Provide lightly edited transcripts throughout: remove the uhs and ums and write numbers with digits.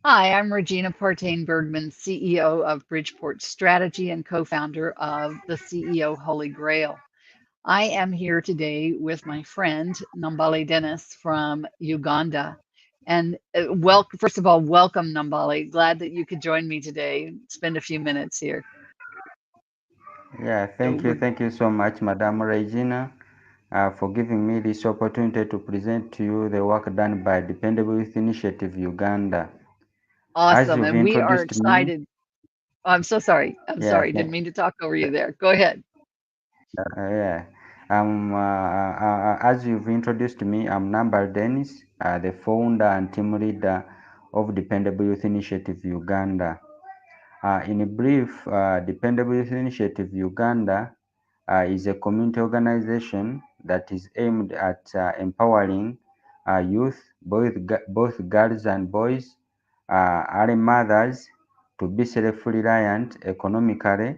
Hi, I'm Regina Partain Bergman, CEO of Bridgeport Strategy and co-founder of the CEO Holy Grail. I am here today with my friend Nambaale Denis from Uganda. And first of all, welcome, Nambaale. Glad that you could join me today and spend a few minutes here. Yeah, So thank you. we're Thank you so much, Madam Regina, for giving me this opportunity to present to you the work done by Dependable Youth Initiative Uganda. As awesome. you've And we are introduced me, excited. Oh, I'm so sorry. I'm yeah, sorry. Didn't mean to talk over you there. Go ahead. yeah. As you've introduced me, I'm Nambaale Denis, the founder and team leader of Dependable Youth Initiative Uganda. In a brief, Dependable Youth Initiative Uganda is a community organization that is aimed at empowering youth, both girls and boys, are mothers to be self-reliant economically,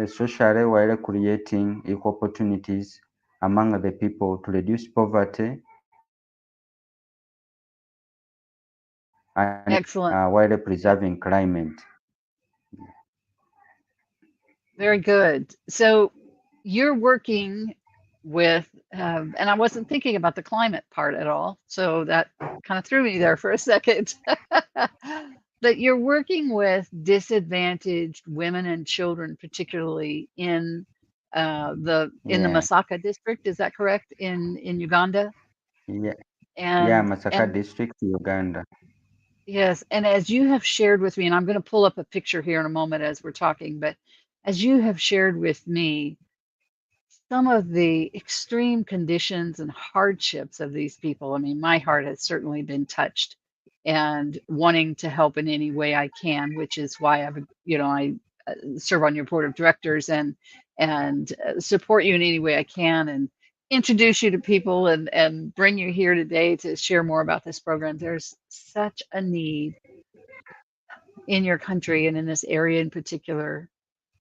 socially, while creating equal opportunities among the people to reduce poverty and Excellent. while preserving climate. Very good. So you're working with, and I wasn't thinking about the climate part at all. So that kind of threw me there for a second. But you're working with disadvantaged women and children, particularly in in the Yeah, Masaka district. Is that correct? In Uganda? yeah, yeah, And Masaka and district, Uganda. yes, and as you have shared with me, and I'm going to pull up a picture here in a moment as we're talking, but as you have shared with me, some of the extreme conditions and hardships of these people, I mean, my heart has certainly been touched and wanting to help in any way I can, which is why I serve on your board of directors and support you in any way I can and introduce you to people and bring you here today to share more about this program. There's such a need in your country and in this area in particular.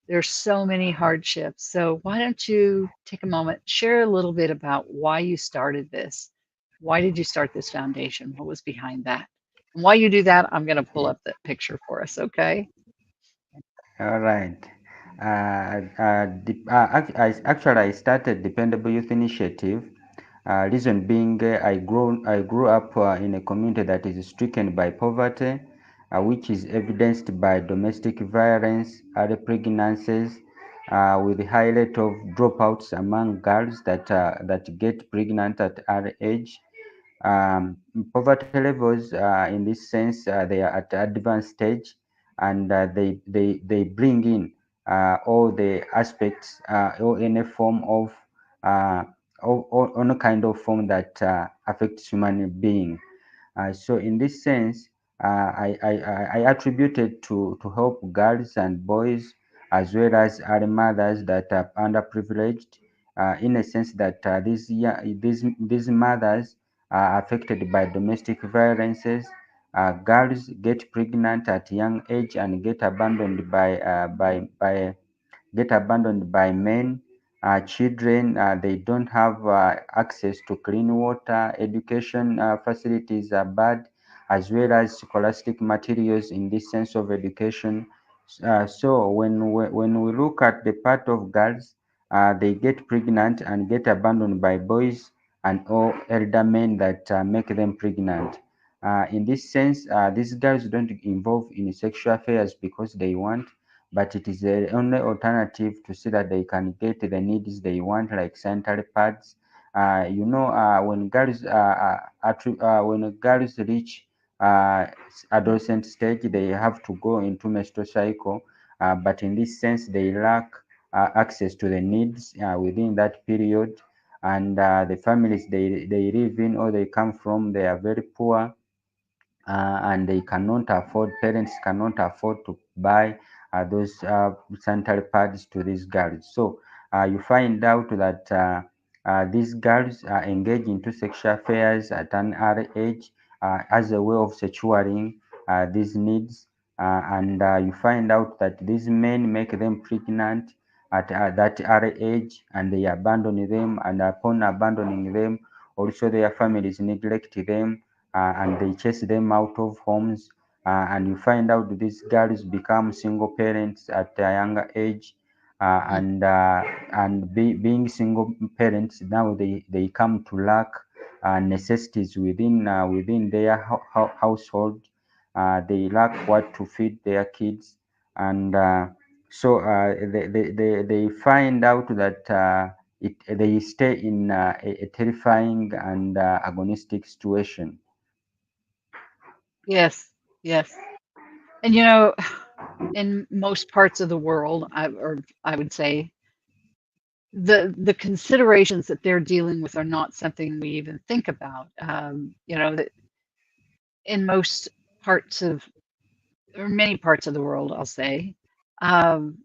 There's so many hardships. So why don't you take a moment, share a little bit about why you started this? Why did you start this foundation? What was behind that? And while you do that, I'm going to pull up that picture for us, okay? All right. Actually, I started Dependable Youth Initiative. Reason being, I grew up in a community that is stricken by poverty, which is evidenced by domestic violence, early pregnancies, with a high rate of dropouts among girls that get pregnant at early age. Um, Poverty levels, in this sense, they are at advanced stage, and they bring in all the aspects, or any form of uh, or any kind of form that affects human being. So in this sense, I attributed to help girls and boys as well as other mothers that are underprivileged, in a sense that these mothers are affected by domestic violences. Girls get pregnant at young age and get abandoned by men. Children, they don't have access to clean water. Education facilities are bad, as well as scholastic materials in this sense of education. So when we look at the part of girls, they get pregnant and get abandoned by boys and all elder men that make them pregnant. In this sense, these girls don't involve in sexual affairs because they want, but it is the only alternative to see that they can get the needs they want, like sanitary pads. When girls reach adolescent stage, they have to go into menstrual cycle, but in this sense, they lack access to the needs within that period, and the families they live in or they come from, they are very poor, and they cannot afford, parents cannot afford to buy those sanitary pads to these girls. So you find out that these girls engage into sexual affairs at an early age, as a way of securing these needs, and you find out that these men make them pregnant at that early age, and they abandon them, and upon abandoning them, also their families neglect them, and they chase them out of homes. And you find out these girls become single parents at a younger age, Mm. and being single parents now they come to lack necessities within their household. They lack what to feed their kids, and they find out that they stay in a terrifying and agonistic situation. Yes, yes. And you know, in most parts of the world, I would say the considerations that they're dealing with are not something we even think about. You know, that in most parts of or many parts of the world, I'll say, um,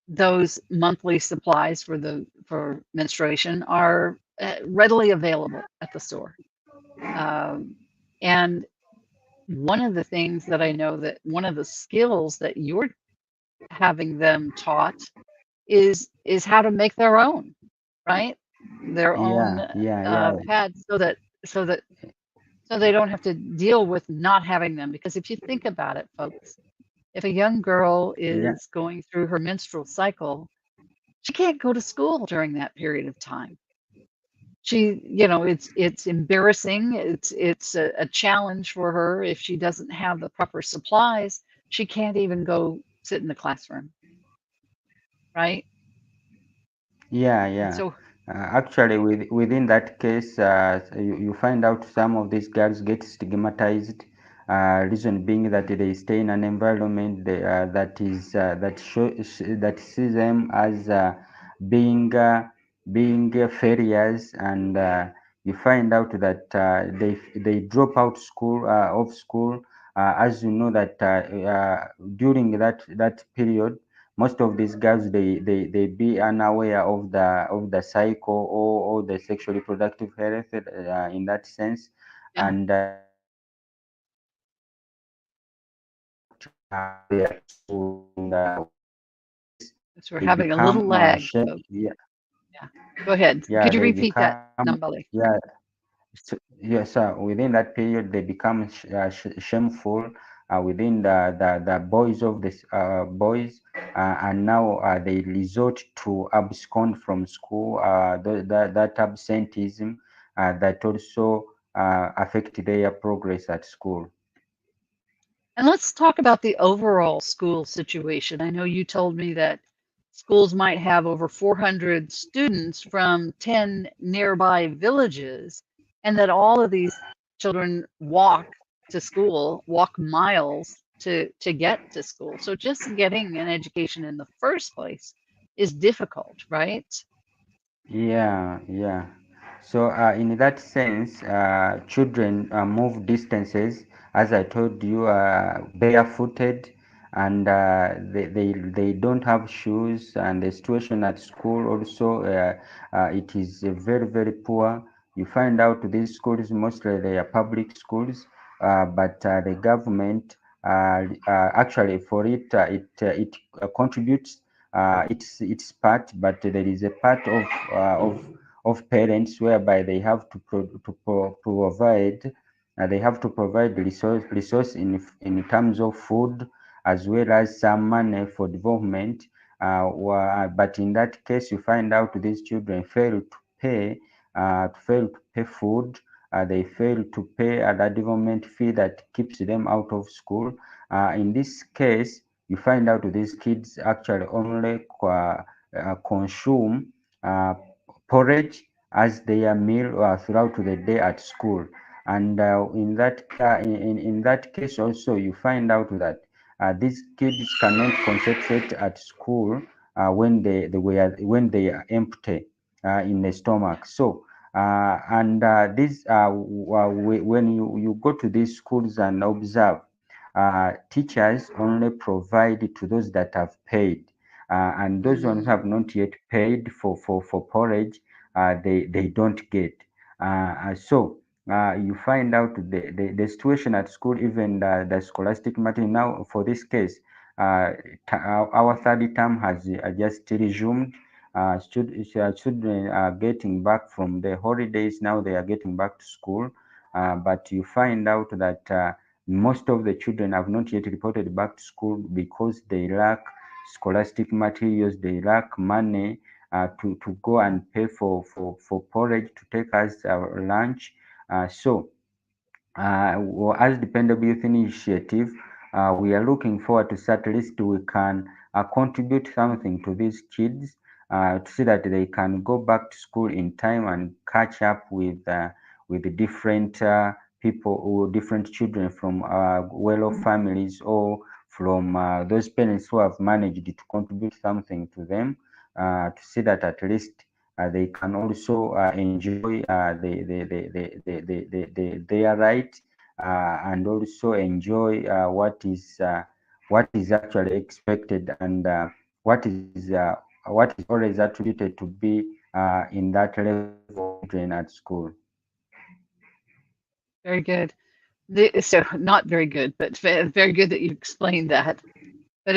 those monthly supplies for menstruation are readily available at the store. Um, and one of the things that I know that one of the skills that you're having them taught is how to make their own, right? Their own Yeah, yeah, yeah, pads so that so they don't have to deal with not having them. Because if you think about it, folks, if a young girl yeah, is going through her menstrual cycle, she can't go to school during that period of time. She, you know, it's embarrassing. It's a challenge for her if she doesn't have the proper supplies. She can't even go sit in the classroom, right? yeah, And yeah. so, Actually, within that case, you find out some of these girls get stigmatized. Reason being that they stay in an environment that sees them as being failures, and you find out that they drop out school of school. As you know that during that period, most of these girls they be unaware of the cycle, or the sexual reproductive health in that sense, yeah, and how they are at school, and within that case so we're they having a little become lag, shame. folks. Yeah, Yeah. Go ahead. yeah, Could you they repeat that, become, Nambaale? yeah. So, yes, within that period, they become shameful within the boys of the boys, and now they resort to abscond from school. That absenteeism that also affect their progress at school. And let's talk about the overall school situation. I know you told me that schools might have over 400 students from 10 nearby villages, and that all of these children walk to school, walk miles to get to school. So just getting an education in the first place is difficult, right? Yeah, yeah. So, in that sense, children move distances, as I told you, barefooted, and they don't have shoes, and the situation at school also, it is very, very poor. You find out these schools, mostly they are public schools, but the government, actually, for it contributes its part, but there is a part of parents whereby they have to provide, they have to provide resource in terms of food, as well as some money for development. But in that case, you find out these children pay fail to pay food. They fail to pay the development fee that keeps them out of school. In this case, you find out these kids actually only consume uh, porridge as their meal throughout the day at school. And in that case also, you find out that these kids cannot concentrate at school when they are empty in the stomach. So and this when you go to these schools and observe, teachers only provide to those that have paid, and those ones who Mm, have not yet paid for porridge, they don't get. You find out the situation at school, even the scholastic matter. Now, for this case, uh, our third term has just resumed. Children are getting back from the holidays. Now they are getting back to school, but you find out that most of the children have not yet reported back to school because they lack scholastic materials, they lack money to go and pay for porridge to take as lunch. As Dependable Youth Initiative, we are looking forward to see at least we can contribute something to these kids to see that they can go back to school in time and catch up with the different people or different children from well-off families or from those parents who have managed to contribute something to them to see that at least they can also enjoy their right and also enjoy what is actually expected and what is always attributed to be in that level of children at school. Very good. So not very good, but very good that you explained that. But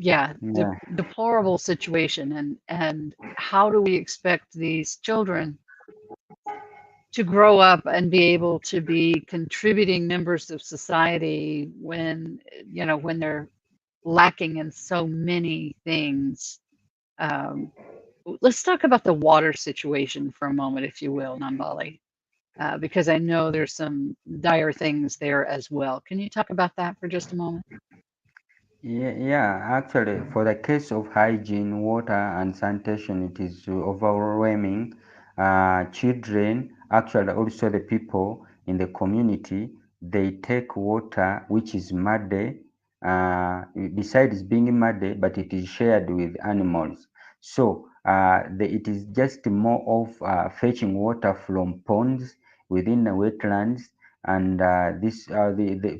yeah, Yeah. deplorable situation, and how do we expect these children to grow up and be able to be contributing members of society when when they're lacking in so many things? Um, let's talk about the water situation for a moment, if you will, Nambali, because I know there's some dire things there as well. Can you talk about that for just a moment? Yeah, actually, for the case of hygiene, water, and sanitation, it is overwhelming. Children, actually, also the people in the community, they take water which is muddy, besides being muddy, but it is shared with animals. So, it is just more of fetching water from ponds within the wetlands, and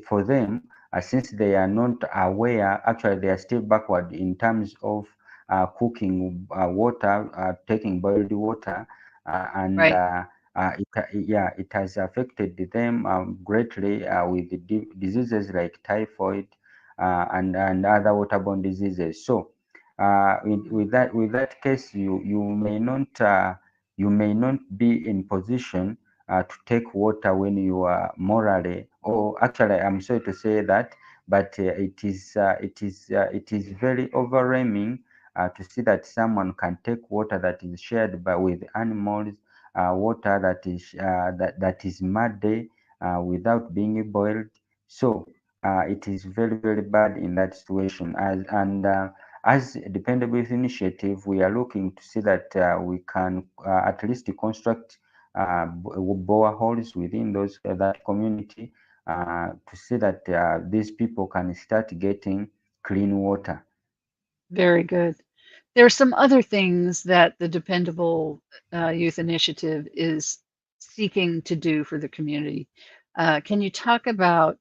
for them since they are not aware, actually they are still backward in terms of cooking water, taking boiled water, and Right. yeah, it has affected them greatly with the diseases like typhoid and other waterborne diseases. So, with that case, you may not be in position to take water when you are morally, or actually, I'm sorry to say that, but it is very overwhelming to see that someone can take water that is shared with animals, water that is muddy without being boiled. So it is very very bad in that situation. As Dependable Youth Initiative, we are looking to see that we can at least construct boreholes within that community to see that these people can start getting clean water. Very good. There are some other things that the Dependable Youth Initiative is seeking to do for the community. Can you talk about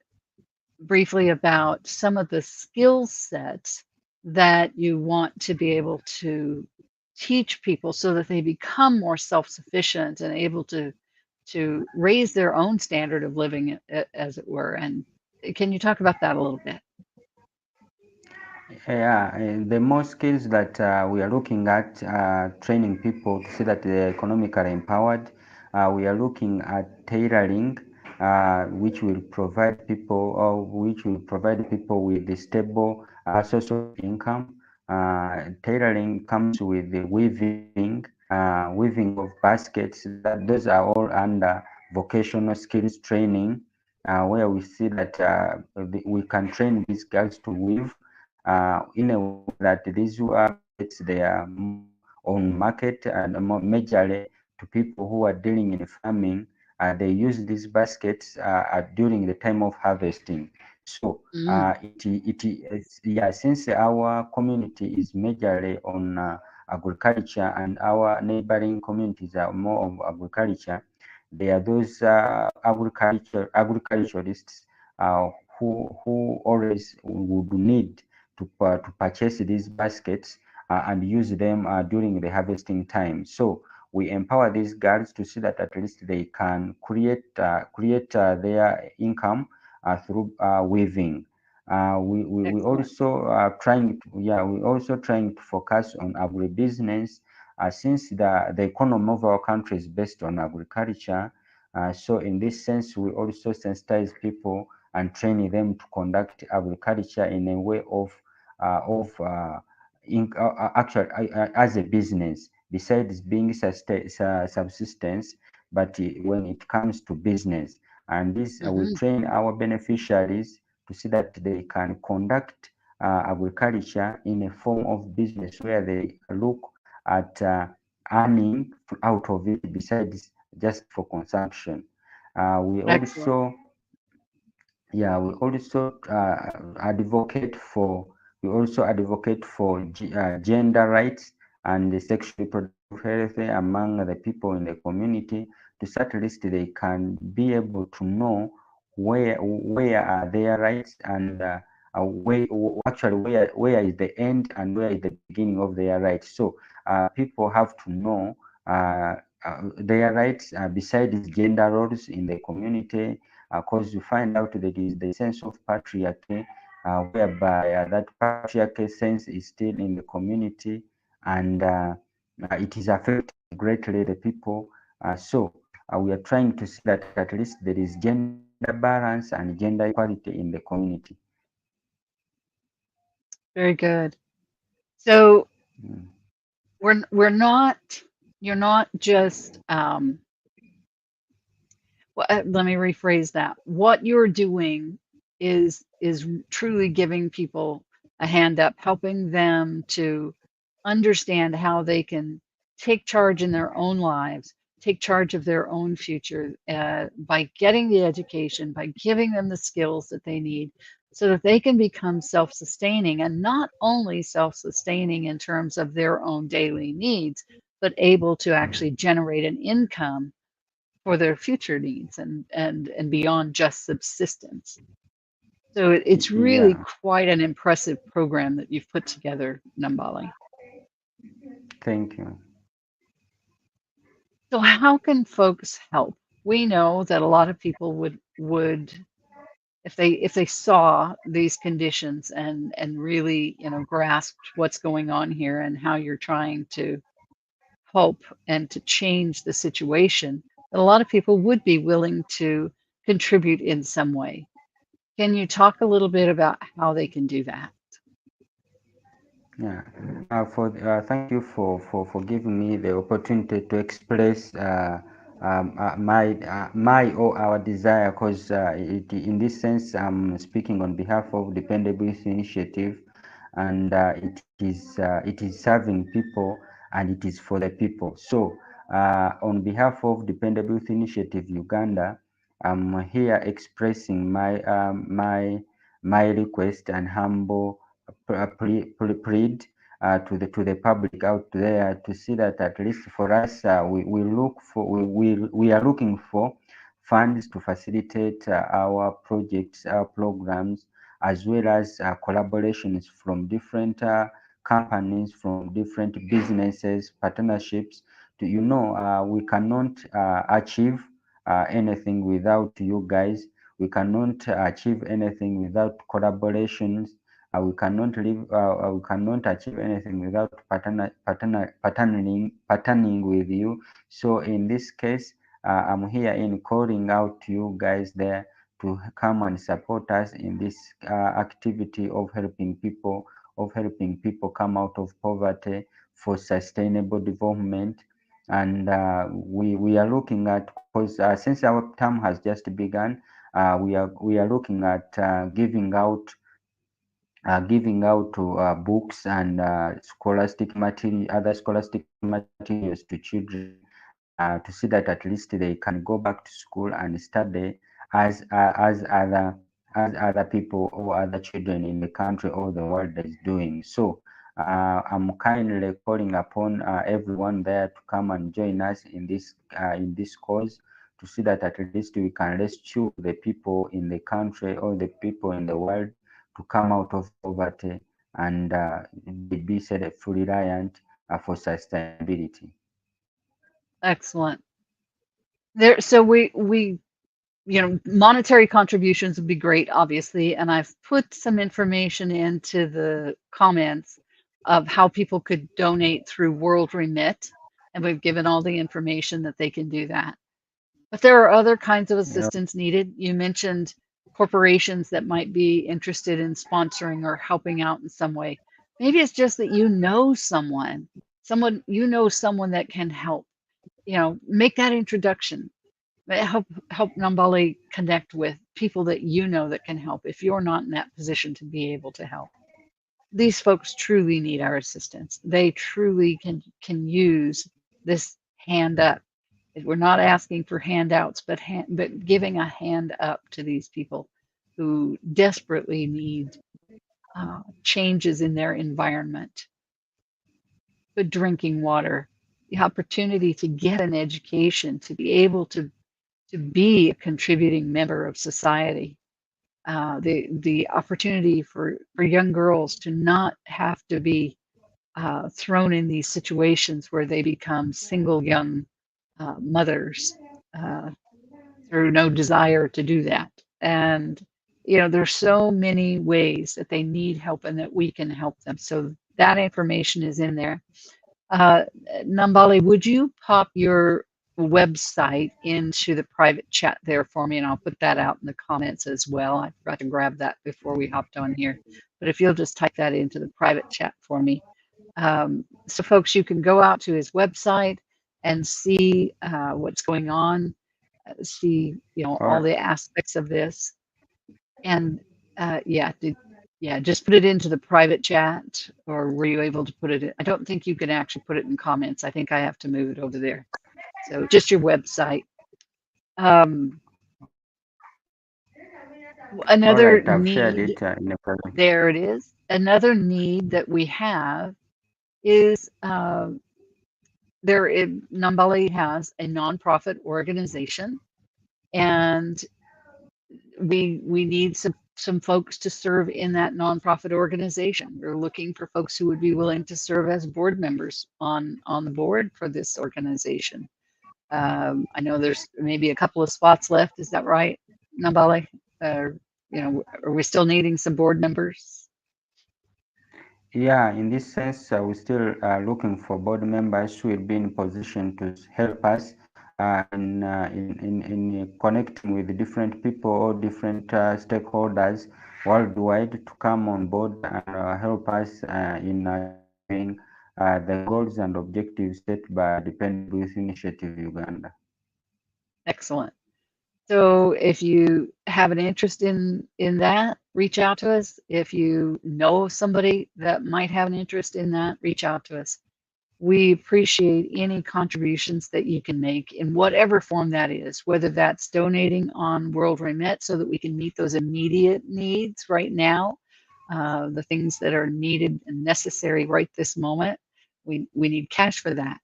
briefly about some of the skill sets that you want to be able to teach people so that they become more self-sufficient and able to raise their own standard of living, as it were? And can you talk about that a little bit? Yeah, the more skills that we are looking at training people to see that they are economically empowered. We are looking at tailoring, which will provide people with a stable source of income. Tailoring comes with the weaving of baskets. Those are all under vocational skills training, where we see that we can train these girls to weave in a way that these baskets they are more on market and more majorly to people who are dealing in farming. They use these baskets during the time of harvesting. So Mm, yeah, since our community is majorly on agriculture and our neighboring communities are more of agriculture, there are those agriculturalists uh, who always would need to purchase these baskets and use them during the harvesting time. So we empower these girls to see that at least they can create their income through weaving. We excellent. also we also trying to focus on agribusiness since the economy of our country is based on agriculture. So in this sense, we also sensitize people and train them to conduct agriculture in a way actually as a business, besides being subsistence, but when it comes to business. And this we Hmm. train our beneficiaries to see that they can conduct agriculture in a form of business where they look at earning out of it besides just for consumption. We Excellent. also yeah, we also advocate for gender rights and the sexual reproductive health among the people in the community, to say at least they can be able to know where are their rights, and where is the end and where is the beginning of their rights. So people have to know their rights besides gender roles in the community, because you find out that is the sense of patriarchy, whereby that patriarchy sense is still in the community, and it is affecting greatly the people. So we are trying to see that at least there is gender balance and gender equality in the community. Very good. So Mm. we're not, you're not just well, let me rephrase that. What you're doing is truly giving people a hand up, helping them to understand how they can take charge in their own lives, take charge of their own future by getting the education, by giving them the skills that they need so that they can become self-sustaining, and not only self-sustaining in terms of their own daily needs, but able to actually generate an income for their future needs and beyond just subsistence. So it's really Yeah, quite an impressive program that you've put together, Nambaale. thank you. So how can folks help? We know that a lot of people would if they saw these conditions and really, you know, grasped what's going on here and how you're trying to help and to change the situation, that a lot of people would be willing to contribute in some way. Can you talk a little bit about how they can do that? Yeah. Thank you for giving me the opportunity to express my or our desire, because in this sense I'm speaking on behalf of Dependable Youth Initiative, and it is serving people and it is for the people. So on behalf of Dependable Youth Initiative Uganda, I'm here expressing my request and humble plead to the public out there, to see that at least for us, we are looking for funds to facilitate our projects, our programs, as well as collaborations from different companies, from different businesses, partnerships. We cannot achieve anything without you guys. We cannot achieve anything without collaborations. We cannot achieve anything without partnering with you. So in this case, I'm here in calling out to you guys there to come and support us in this activity of helping people come out of poverty for sustainable development. And we are looking at, because since our term has just begun, we are looking at giving out to books and other scholastic materials to children, to see that at least they can go back to school and study as uh, as other as other people or other children in the country or the world is doing. So I'm kindly calling upon everyone there to come and join us in this cause, to see that at least we can rescue the people in the country or the people in the world to come out of poverty, and be self-reliant for sustainability. Excellent. There, so we you know, monetary contributions would be great, obviously, and I've put some information into the comments of how people could donate through World Remit, and we've given all the information that they can do that. But there are other kinds of Yeah. assistance needed. You mentioned corporations that might be interested in sponsoring or helping out in some way. Maybe it's just that someone that can help. Make that introduction. Help Nambaale connect with people that you know that can help if you're not in that position to be able to help. These folks truly need our assistance. They truly can use this hand up. We're not asking for handouts, but giving a hand up to these people who desperately need changes in their environment, good drinking water, the opportunity to get an education, to be able to be a contributing member of society, the opportunity for young girls to not have to be thrown in these situations where they become single young mothers uh, through no desire to do that. And there's so many ways that they need help and that we can help them. So that information is in there. Uh, Nambaale, would you pop your website into the private chat there for me, and I'll put that out in the comments as well. I forgot to grab that before we hopped on here, but if you'll just type that into the private chat for me. So folks, you can go out to his website and see what's going on, see All all right. the aspects of this, and yeah, yeah, just put it into the private chat, or were you able to put it in? I don't think you can actually put it in comments. I think I have to move it over there. So just your website. Um, All another right. I've shared need, it in the present. there it is. Another need that we have is Nambaale has a nonprofit organization, and we need some folks to serve in that nonprofit organization. We're looking for folks who would be willing to serve as board members on the board for this organization. I know there's maybe a couple of spots left. Is that right, Nambaale? Are we still needing some board members? Yeah, in this sense, we're still looking for board members who will be in position to help us in connecting with different people or different stakeholders worldwide to come on board and help us in achieving the goals and objectives set by Dependable Youth Initiative Uganda. Excellent. So if you have an interest in that, reach out to us. If you know somebody that might have an interest in that, reach out to us. We appreciate any contributions that you can make in whatever form that is, whether that's donating on World Remit so that we can meet those immediate needs right now, the things that are needed and necessary right this moment. We need cash for that.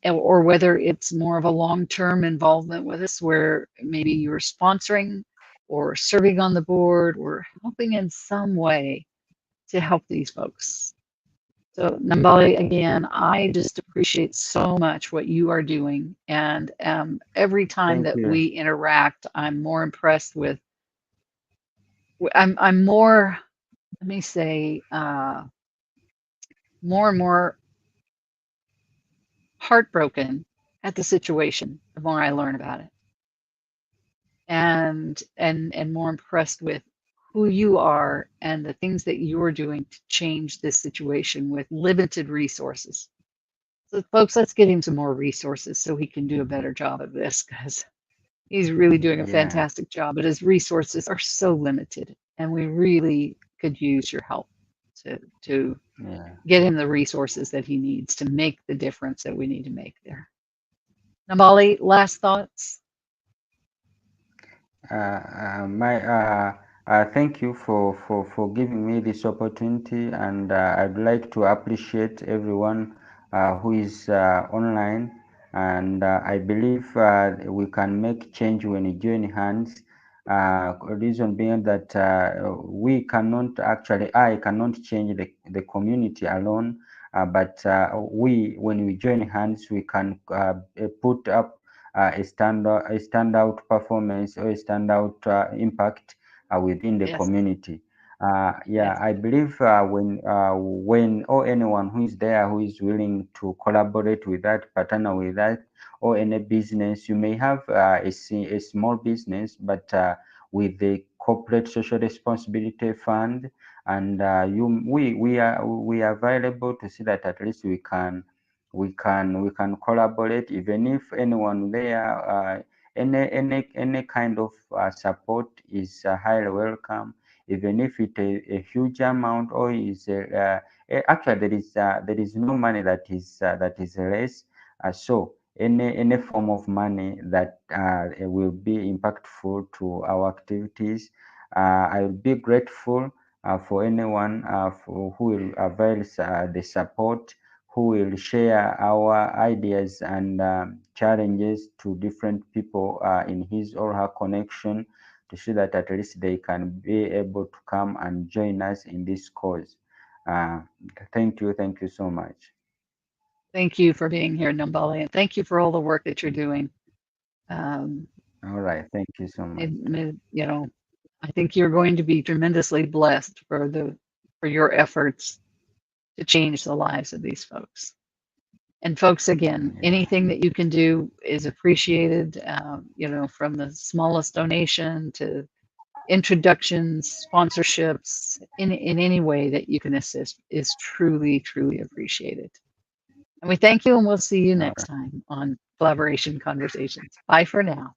Or whether it's more of a long-term involvement with us where maybe you're sponsoring or serving on the board or helping in some way to help these folks. So Nambaale, again, I just appreciate so much what you are doing. And every time Thank that you. we interact, I'm more impressed with, I'm more, let me say, more and more heartbroken at the situation the more I learn about it. And more impressed with who you are and the things that you're doing to change this situation with limited resources. So, folks, let's get him some more resources so he can do a better job of this because he's really doing a Yeah, fantastic job, but his resources are so limited, and we really could use your help to yeah. get him the resources that he needs to make the difference that we need to make there. Nambaale, last thoughts? Thank you for giving me this opportunity, and I'd like to appreciate everyone who is online. And I believe we can make change when we join hands. Reason being that we cannot actually, I cannot change the community alone, but when we join hands, we can put up a standout performance or a standout impact within the Yes. community. Yeah, Yes. I believe when or anyone who is there who is willing to collaborate with that, partner with that, or any business, you may have a small business, but with the corporate social responsibility fund, and we are available to see that at least we can collaborate, even if anyone there, any kind of support is highly welcome, even if it a huge amount or is actually there is no money that is less. So any form of money that will be impactful to our activities, I will be grateful for anyone who will avail the support, who will share our ideas and challenges to different people in his or her connection, to see that at least they can be able to come and join us in this cause. Uh, thank you so much. Thank you for being here, Nambaale, and thank you for all the work that you're doing. Um, All right, thank you so much. you know, I think you're going to be tremendously blessed for your efforts to change the lives of these folks. And folks, again, Yeah, anything that you can do is appreciated. From the smallest donation to introductions, sponsorships, in any way that you can assist is truly, truly appreciated. And we thank you, and we'll see you all next time on Collaboration Conversations. Bye for now.